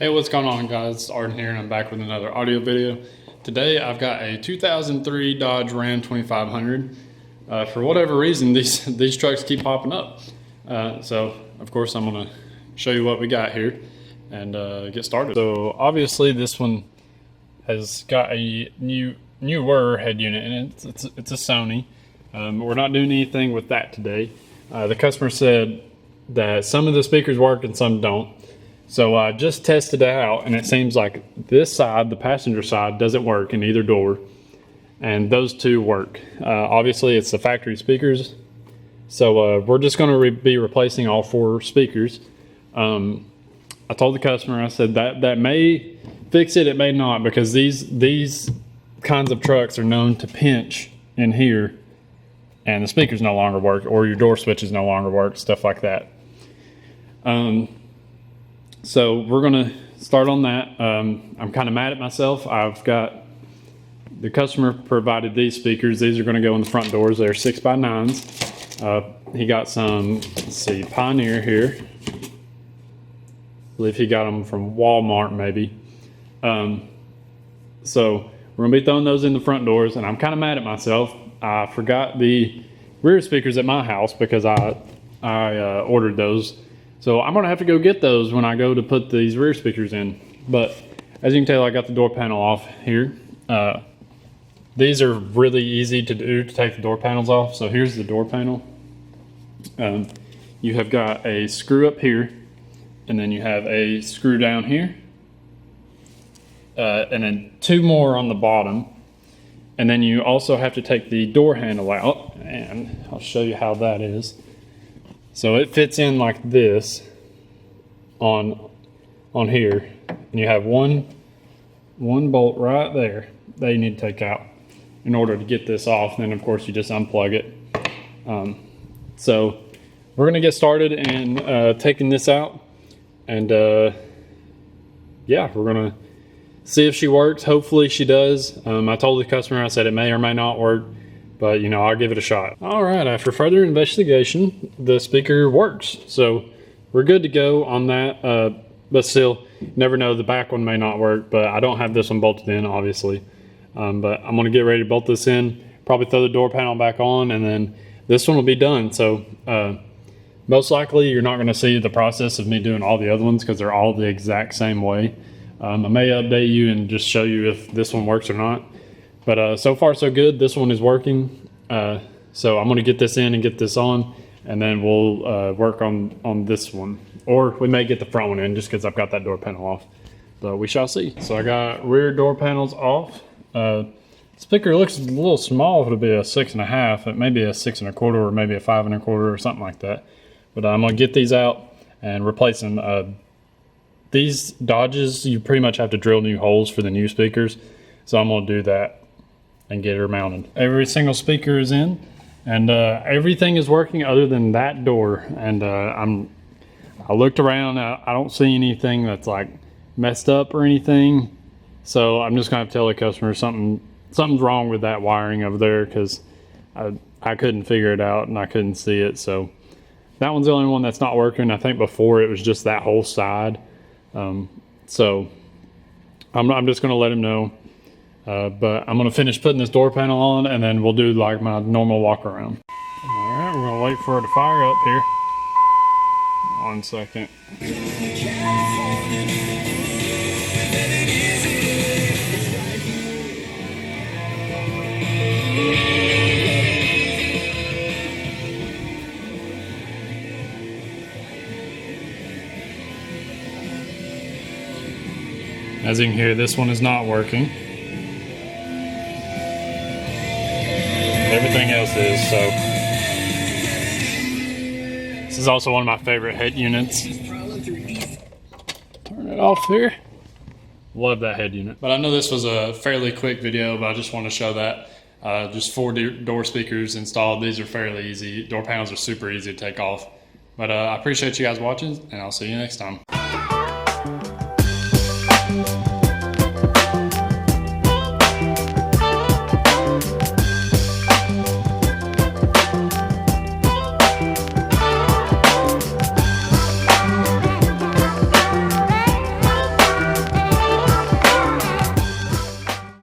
Hey, what's going on, guys? It's Arden here, and I'm back with another audio video. Today, I've got a 2003 Dodge Ram 2500. For whatever reason, these trucks keep popping up. So, of course, I'm gonna show you what we got here and get started. So, obviously, this one has got a newer head unit in it. It's a Sony. We're not doing anything with that today. The customer said that some of the speakers work and some don't. So I just tested it out, and it seems like this side, the passenger side, doesn't work in either door, and those two work. Obviously, it's the factory speakers, so we're just going to be replacing all four speakers. I told the customer, I said that may fix it, it may not, because these kinds of trucks are known to pinch in here, and the speakers no longer work, or your door switches no longer work, stuff like that. So we're gonna start on that. I'm kind of mad at myself. I've got, the customer provided these speakers. These are gonna go in the front doors. They're 6x9s. He got some, let's see, Pioneer here. I believe he got them from Walmart maybe. So we're gonna be throwing those in the front doors, and I'm kind of mad at myself. I forgot the rear speakers at my house because I ordered those. So I'm gonna have to go get those when I go to put these rear speakers in. But as you can tell, I got the door panel off here. These are really easy to do, to take the door panels off. So here's the door panel. You have got a screw up here, and then you have a screw down here, and then two more on the bottom. And then you also have to take the door handle out, and I'll show you how that is. So it fits in like this on here, and you have one bolt right there that you need to take out in order to get this off. And then of course you just unplug it. So we're gonna get started in taking this out, and yeah, we're gonna see if she works. Hopefully she does. I told the customer, I said it may or may not work, but you know, I'll give it a shot. All right, after further investigation, the speaker works. So we're good to go on that, but still, you never know, the back one may not work, but I don't have this one bolted in, obviously. But I'm gonna get ready to bolt this in, probably throw the door panel back on, and then this one will be done. So most likely you're not gonna see the process of me doing all the other ones because they're all the exact same way. I may update you and just show you if this one works or not. But so far so good. This one is working. So I'm gonna get this in and get this on, and then we'll work on this one. Or we may get the front one in just because I've got that door panel off. But we shall see. So I got rear door panels off. Speaker looks a little small to be a 6.5. It may be a 6 1/4 or maybe a 5 1/4 or something like that. But I'm gonna get these out and replace them. These Dodges, you pretty much have to drill new holes for the new speakers. So I'm gonna do that and get her mounted. Every single speaker is in, and everything is working other than that door. And I looked around, I don't see anything that's like messed up or anything. So I'm just gonna have to tell the customer something's wrong with that wiring over there, because I couldn't figure it out and I couldn't see it. So that one's the only one that's not working. I think before it was just that whole side. So I'm just gonna let him know. But I'm gonna finish putting this door panel on, and then we'll do like my normal walk around. All right, we're gonna wait for it to fire up here. 1 second. As you can hear, this one is not working. Everything else is. So this is also one of my favorite head units. Turn it off here. Love that head unit. But I know this was a fairly quick video, but I just want to show that just 4 door speakers installed. These are fairly easy. Door panels are super easy to take off. But I appreciate you guys watching, and I'll see you next time.